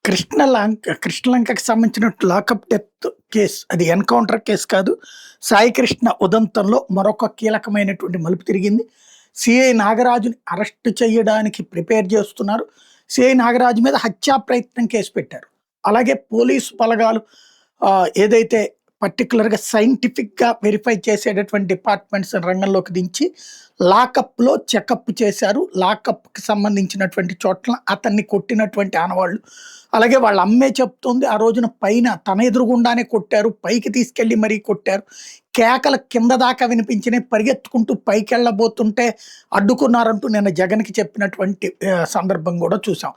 కృష్ణలంకకి సంబంధించిన lockup death case అది encounter case కాదు. సాయి కృష్ణ ఉదంతంలో మరొక కీలకమైనటువంటి మలుపు తిరిగింది. సీఐ నాగరాజుని అరెస్ట్ చేయడానికి ప్రిపేర్ చేస్తున్నారు. సీఐ నాగరాజు మీద హత్యా ప్రయత్నం కేసు పెట్టారు. అలాగే పోలీసు బలగాలు ఏదైతే పర్టిక్యులర్‌గా సైంటిఫిక్‌గా వెరిఫై చేసేటటువంటి డిపార్ట్మెంట్స్ రంగంలోకి దించి లాకప్‌లో చెకప్ చేశారు. లాకప్‌కి సంబంధించినటువంటి చోట్ల అతన్ని కొట్టినటువంటి ఆనవాళ్ళు. అలాగే వాళ్ళ అమ్మే చెప్తోంది ఆ రోజున పైన తన ఎదురుగుండానే కొట్టారు. పైకి తీసుకెళ్ళి మరీ కొట్టారు. కేకలు కింద దాకా వినిపించినాయి. పరిగెత్తుకుంటూ పైకెళ్ళబోతుంటే అడ్డుకున్నారంటూ నిన్న జగన్‌కి చెప్పినటువంటి సందర్భం కూడా చూసాం.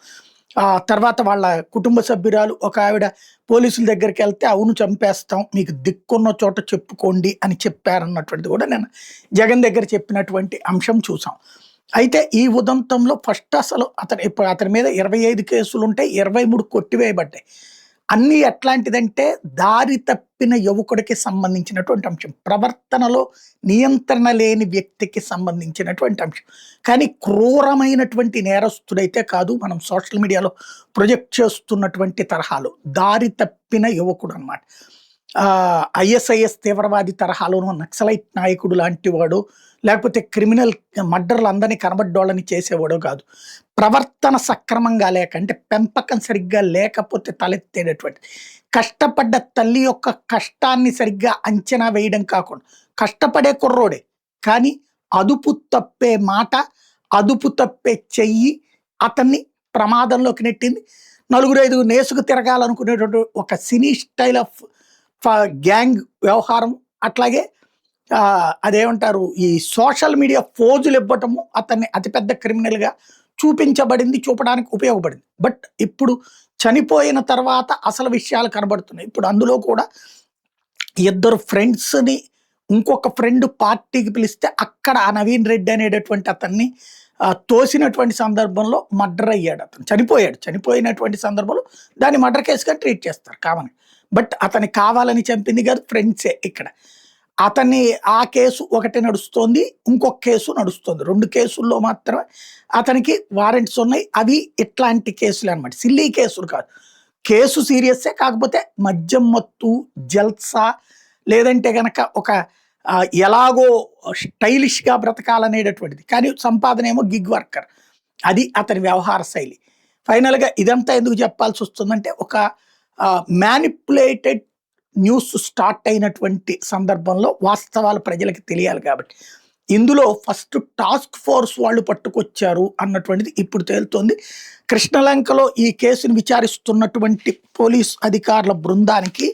తర్వాత వాళ్ళ కుటుంబ సభ్యురాలు ఒక ఆవిడ పోలీసుల దగ్గరికెళ్తే అవును చంపేస్తాం. మీకు దిక్కున్న చోట చెప్పుకోండి అని చెప్పారన్నటువంటిది కూడా నేను జగన్ దగ్గర చెప్పినటువంటి అంశం చూసాం. అయితే ఈ ఉదంతంలో ఫస్ట్ అసలు అతని మీద 25 కేసులుంటాయి. 23 కొట్టివేయబడ్డాయి. అన్నీ ఎట్లాంటిదంటే దారి తప్పిన యువకుడికి సంబంధించినటువంటి అంశం. ప్రవర్తనలో నియంత్రణ లేని వ్యక్తికి సంబంధించినటువంటి అంశం. కానీ క్రూరమైనటువంటి నేరస్తుడైతే కాదు. మనం సోషల్ మీడియాలో ప్రొజెక్ట్ చేస్తున్నటువంటి తరహాలో దారి తప్పిన యువకుడు అనమాట. ఐఎస్ఐఎస్ తీవ్రవాది తరహాలోనూ నక్సలైట్ నాయకుడు లాంటి వాడు, లేకపోతే క్రిమినల్ మర్డర్లు అందరినీ కనబడ్డోళ్ళని చేసేవాడో కాదు. ప్రవర్తన సక్రమంగా లేక అంటే పెంపకం సరిగ్గా లేకపోతే తలెత్తేటటువంటి కష్టపడ్డ తల్లి యొక్క కష్టాన్ని సరిగ్గా అంచనా వేయడం కాకుండా కష్టపడే కుర్రోడే కానీ అదుపు తప్పే మాట, అదుపు తప్పే చెయ్యి అతన్ని ప్రమాదంలోకి నెట్టింది. 4-5 నేసుకు తిరగాలనుకునేటువంటి ఒక సినీ స్టైల్ ఆఫ్ గ్యాంగ్ వ్యవహారం. అట్లాగే అదేమంటారు ఈ సోషల్ మీడియా ఫోజులు ఇవ్వటము అతన్ని అతిపెద్ద క్రిమినల్గా చూపించబడింది, చూపడానికి ఉపయోగపడింది. బట్ ఇప్పుడు చనిపోయిన తర్వాత అసలు విషయాలు కనబడుతున్నాయి. ఇప్పుడు అందులో కూడా ఇద్దరు ఫ్రెండ్స్ని ఇంకొక ఫ్రెండ్ పార్టీకి పిలిస్తే అక్కడ ఆ నవీన్ రెడ్డి అనేటటువంటి అతన్ని తోసినటువంటి సందర్భంలో మర్డర్ అయ్యాడు. అతను చనిపోయినటువంటి సందర్భంలో దాన్ని మర్డర్ కేసుగా ట్రీట్ చేస్తారు కామన్. బట్ అతన్ని కావాలని చంపింది కాదు, ఫ్రెండ్సే ఇక్కడ. అతన్ని ఆ కేసు ఒకటి నడుస్తోంది, ఇంకొక కేసు నడుస్తుంది. 2 కేసుల్లో మాత్రమే అతనికి వారెంట్స్ ఉన్నాయి. అవి ఇట్లాంటి కేసులు అనమాట, సిల్లీ కేసులు కాదు. కేసు సీరియస్సే, కాకపోతే మద్యం మత్తు, జల్సా, లేదంటే గనక ఒక ఎలాగో స్టైలిష్గా బ్రతకాలనేటటువంటిది. కానీ సంపాదన ఏమో గిగ్ వర్కర్. అది అతని వ్యవహార శైలి. ఫైనల్గా ఇదంతా ఎందుకు చెప్పాల్సి వస్తుందంటే ఒక మ్యానిపులేటెడ్ న్యూస్ స్టార్ట్ అయినటువంటి సందర్భంలో వాస్తవాలు ప్రజలకు తెలియాలి కాబట్టి ఇందులో ఫస్ట్ టాస్క్ ఫోర్స్ వాళ్ళు పట్టుకొచ్చారు అన్నటువంటిది ఇప్పుడు తేలుతోంది. కృష్ణలంకలో ఈ కేసును విచారిస్తున్నటువంటి పోలీస్ అధికారుల బృందానికి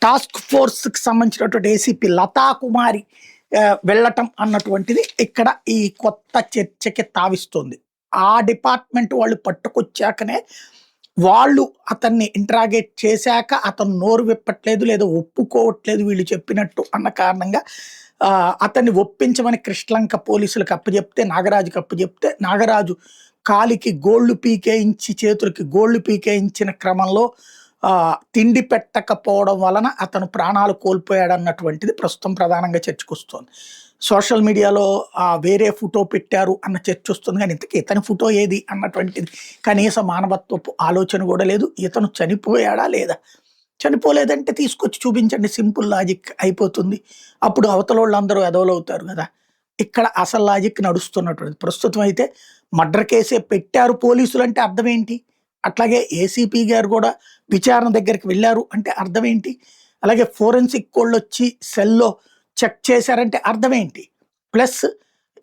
టాస్క్ ఫోర్స్కి సంబంధించినటువంటి ఏసీపీ లతా కుమారి వెళ్ళటం అన్నటువంటిది ఇక్కడ ఈ కొత్త చర్చకి తావిస్తుంది. ఆ డిపార్ట్మెంట్ వాళ్ళు పట్టుకొచ్చాకనే వాళ్ళు అతన్ని ఇంట్రాగేట్ చేశాక అతను నోరు విప్పట్లేదు, లేదా ఒప్పుకోవట్లేదు వీళ్ళు చెప్పినట్టు అన్న కారణంగా అతన్ని ఒప్పించమని కృష్ణలంక పోలీసులకు అప్పచెప్తే, నాగరాజుకి అప్పచెప్తే, నాగరాజు కాలికి గోళ్లు పీకేయించి చేతులకి గోళ్లు పీకేయించిన క్రమంలో తిండి పెట్టకపోవడం వలన అతను ప్రాణాలు కోల్పోయాడన్నటువంటిది ప్రస్తుతం ప్రధానంగా చర్చకొస్తోంది. సోషల్ మీడియాలో వేరే ఫోటో పెట్టారు అన్న చర్చ వస్తుంది. కానీ ఇంతకీ ఇతని ఫోటో ఏది అన్నటువంటిది కనీస మానవత్వపు ఆలోచన కూడా లేదు. ఇతను చనిపోయాడా లేదా? చనిపోలేదంటే తీసుకొచ్చి చూపించండి, సింపుల్ లాజిక్ అయిపోతుంది. అప్పుడు అవతల వాళ్ళందరూ ఎదవలవుతారు కదా. ఇక్కడ అసలు లాజిక్ నడుస్తున్నటువంటిది. ప్రస్తుతం అయితే మర్డర్ కేసే పెట్టారు పోలీసులు అంటే అర్థం ఏంటి? అట్లాగే ఏసీపీ గారు కూడా విచారణ దగ్గరికి వెళ్ళారు అంటే అర్థం ఏంటి? అలాగే ఫోరెన్సిక్ వాళ్ళు వచ్చి సెల్లో చెక్ చేశారంటే అర్థం ఏంటి? ప్లస్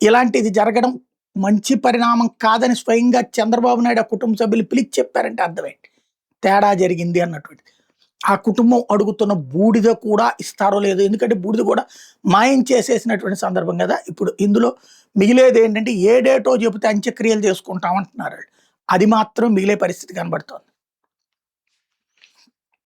ఇలాంటిది జరగడం మంచి పరిణామం కాదని స్వయంగా చంద్రబాబు నాయుడు ఆ కుటుంబ సభ్యులు పిలిచి చెప్పారంటే అర్థం ఏంటి? తేడా జరిగింది అన్నటువంటిది. ఆ కుటుంబం అడుగుతున్న బూడిద కూడా ఇస్తారో లేదో, ఎందుకంటే బూడిద కూడా మాయం చేసేసినటువంటి సందర్భం కదా. ఇప్పుడు ఇందులో మిగిలేది ఏంటంటే ఏ డేటో చెబితే అంత్యక్రియలు చేసుకుంటామంటున్నారు. అది మాత్రం మిగిలే పరిస్థితి కనబడుతోంది.